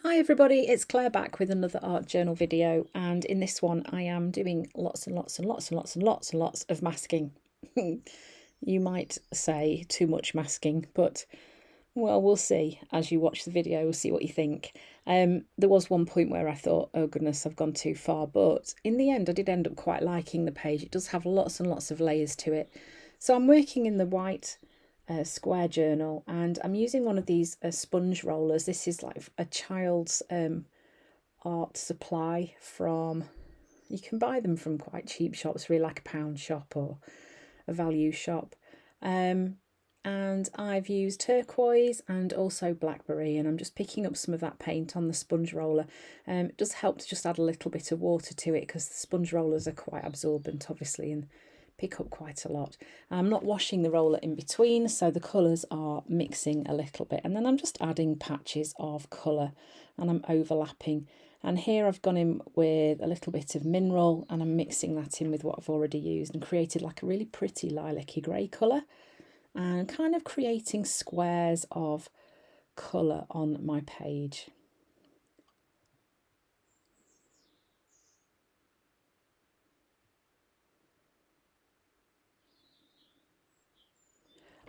Hi everybody, it's Claire back with another art journal video, and in this one I am doing lots and lots and lots and lots and lots and lots of masking. You might say too much masking, but well, we'll see as you watch the video, we'll see what you think. There was one point where I thought, oh goodness, I've gone too far, but in the end I did end up quite liking the page. It does have lots and lots of layers to it. So I'm working in the white square journal, and I'm using one of these sponge rollers. This is like a child's art supply from, you can buy them from quite cheap shops, really, like a pound shop or a value shop. And I've used turquoise and also blackberry, and I'm just picking up some of that paint on the sponge roller. It does help to just add a little bit of water to it because the sponge rollers are quite absorbent, obviously, and pick up quite a lot. I'm not washing the roller in between, so the colours are mixing a little bit, and then I'm just adding patches of colour and I'm overlapping. And here I've gone in with a little bit of mineral and I'm mixing that in with what I've already used and created like a really pretty lilac-y grey colour, and kind of creating squares of colour on my page.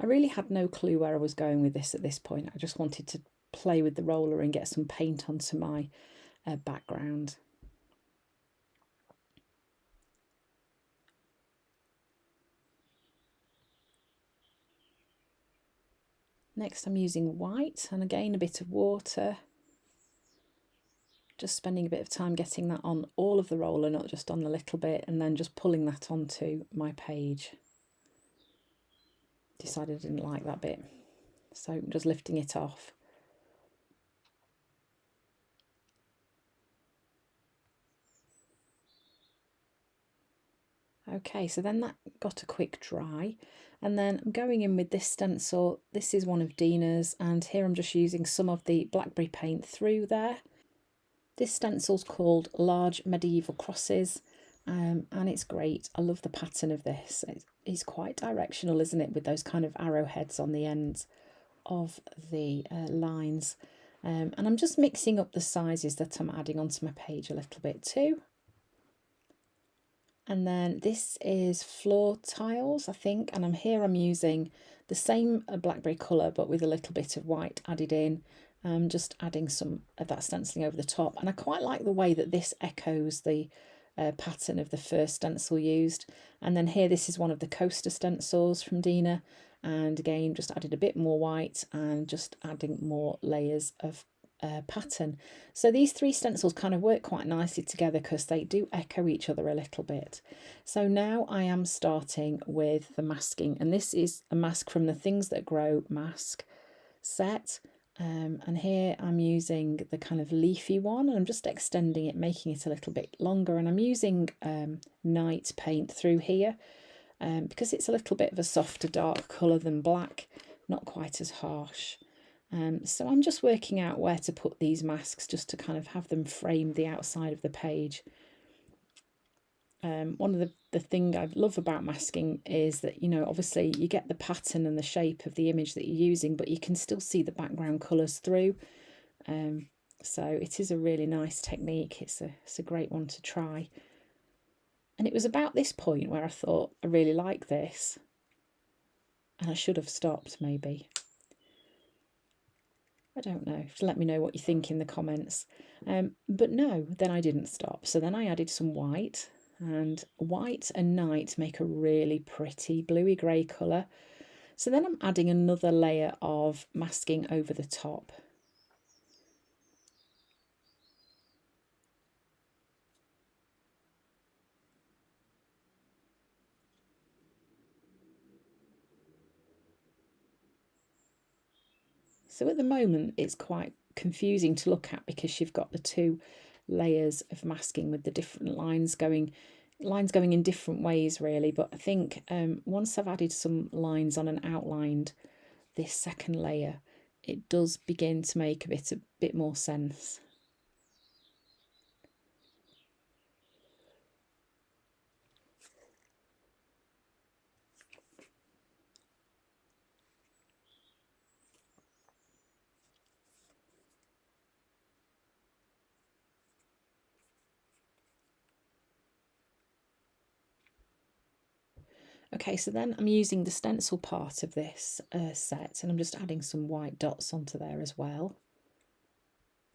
I really had no clue where I was going with this at this point. I just wanted to play with the roller and get some paint onto my background. Next I'm using white, and again a bit of water. Just spending a bit of time getting that on all of the roller, not just on a little bit, and then just pulling that onto my page. Decided I didn't like that bit, so I'm just lifting it off. Okay, so then that got a quick dry, and then I'm going in with this stencil. This is one of Dina's, and here I'm just using some of the blackberry paint through there. This stencil's called Large Medieval Crosses, and it's great. I love the pattern of this. It's quite directional, isn't it, with those kind of arrowheads on the ends of the lines. And I'm just mixing up the sizes that I'm adding onto my page a little bit too. And then this is floor tiles, I think, and I'm using the same blackberry colour but with a little bit of white added in. I'm just adding some of that stenciling over the top, and I quite like the way that this echoes the pattern of the first stencil used. And then here, this is one of the coaster stencils from Dina, and again just added a bit more white and just adding more layers of pattern. So these three stencils kind of work quite nicely together because they do echo each other a little bit. So now I am starting with the masking, and this is a mask from the Things That Grow mask set. And here I'm using the kind of leafy one, and I'm just extending it, making it a little bit longer, and I'm using night paint through here because it's a little bit of a softer dark colour than black, not quite as harsh. So I'm just working out where to put these masks just to kind of have them frame the outside of the page. One of the thing I love about masking is that, you know, obviously you get the pattern and the shape of the image that you're using, but you can still see the background colours through. So it is a really nice technique. It's a great one to try. And it was about this point where I thought, I really like this, and I should have stopped maybe. I don't know. Just let me know what you think in the comments. But no, then I didn't stop. So then I added some white, and white and night make a really pretty bluey grey colour. So then I'm adding another layer of masking over the top. So at the moment it's quite confusing to look at because you've got the two layers of masking with the different lines going in different ways really. But I think once I've added some lines on and outlined this second layer, it does begin to make a bit more sense. Okay, so then I'm using the stencil part of this set, and I'm just adding some white dots onto there as well,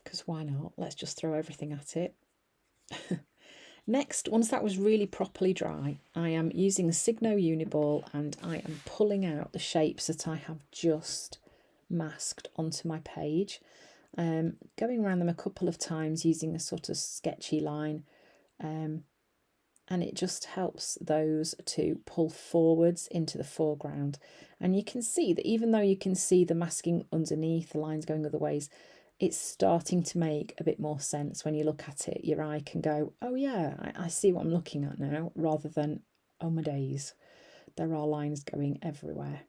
because why not? Let's just throw everything at it. Next, once that was really properly dry, I am using a Signo Uniball and I am pulling out the shapes that I have just masked onto my page, going around them a couple of times using a sort of sketchy line, and it just helps those to pull forwards into the foreground. And you can see that even though you can see the masking underneath, the lines going other ways, it's starting to make a bit more sense when you look at it. Your eye can go, oh yeah, I see what I'm looking at now, rather than, oh my days, there are lines going everywhere.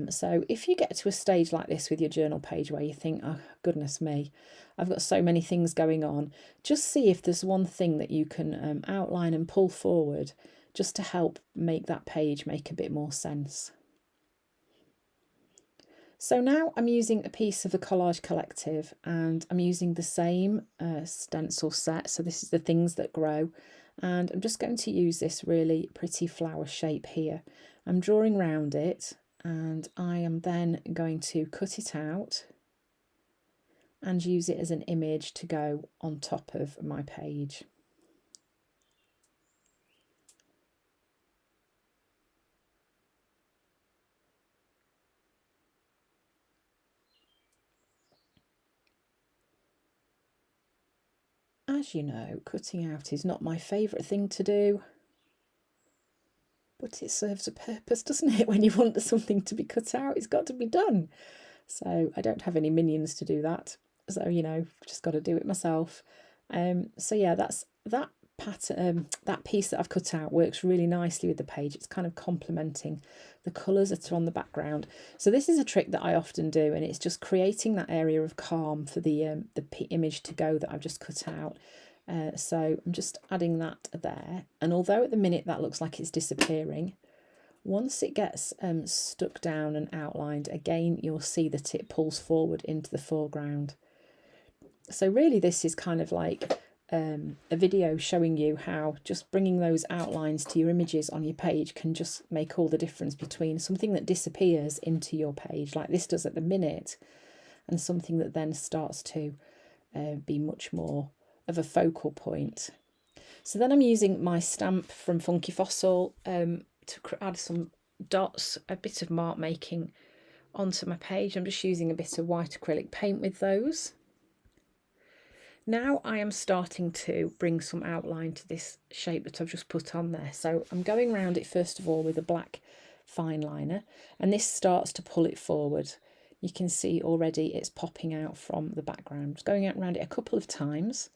So if you get to a stage like this with your journal page where you think, oh goodness me, I've got so many things going on, just see if there's one thing that you can outline and pull forward just to help make that page make a bit more sense. So now I'm using a piece of the Collage Collective and I'm using the same stencil set. So this is the Things That Grow, and I'm just going to use this really pretty flower shape here. I'm drawing around it and I am then going to cut it out and use it as an image to go on top of my page. As you know, cutting out is not my favourite thing to do, but it serves a purpose, doesn't it? When you want something to be cut out, it's got to be done. So I don't have any minions to do that. So, you know, just got to do it myself. So yeah, that's that pattern. That piece that I've cut out works really nicely with the page. It's kind of complementing the colours that are on the background. So this is a trick that I often do, and it's just creating that area of calm for the image to go that I've just cut out. So I'm just adding that there, and although at the minute that looks like it's disappearing, once it gets stuck down and outlined, again you'll see that it pulls forward into the foreground. So really this is kind of like a video showing you how just bringing those outlines to your images on your page can just make all the difference between something that disappears into your page like this does at the minute, and something that then starts to be much more of a focal point. So then I'm using my stamp from Funky Fossil to add some dots, a bit of mark making onto my page. I'm just using a bit of white acrylic paint with those. Now I am starting to bring some outline to this shape that I've just put on there. So I'm going around it first of all with a black fine liner, and this starts to pull it forward. You can see already it's popping out from the background. Just going around it a couple of times.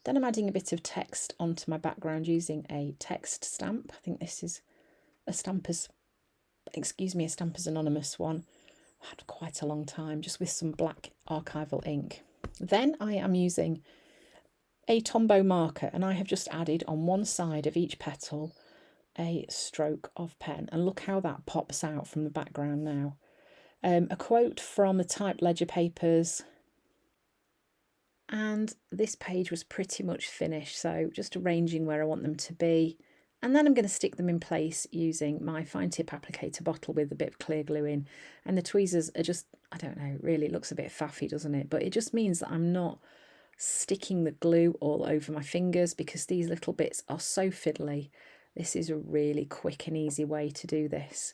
Then I'm adding a bit of text onto my background using a text stamp. I think this is a Stampers Anonymous one. I had quite a long time, just with some black archival ink. Then I am using a Tombow marker, and I have just added on one side of each petal a stroke of pen, and look how that pops out from the background now. A quote from the typed ledger papers. And this page was pretty much finished, so just arranging where I want them to be, and then I'm going to stick them in place using my fine tip applicator bottle with a bit of clear glue in. And the tweezers are just, I don't know, really it looks a bit faffy, doesn't it? But it just means that I'm not sticking the glue all over my fingers, because these little bits are so fiddly. This is a really quick and easy way to do this.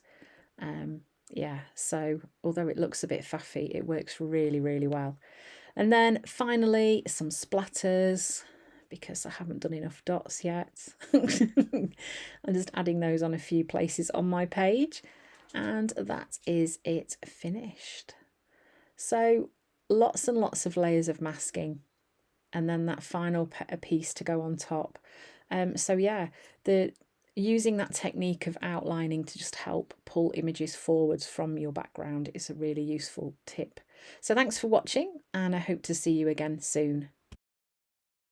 Yeah, so although it looks a bit faffy, it works really, really well. And then finally some splatters, because I haven't done enough dots yet. I'm just adding those on a few places on my page, and that is it finished. So lots and lots of layers of masking, and then that final piece to go on top. So yeah, using that technique of outlining to just help pull images forwards from your background is a really useful tip. So thanks for watching, and I hope to see you again soon.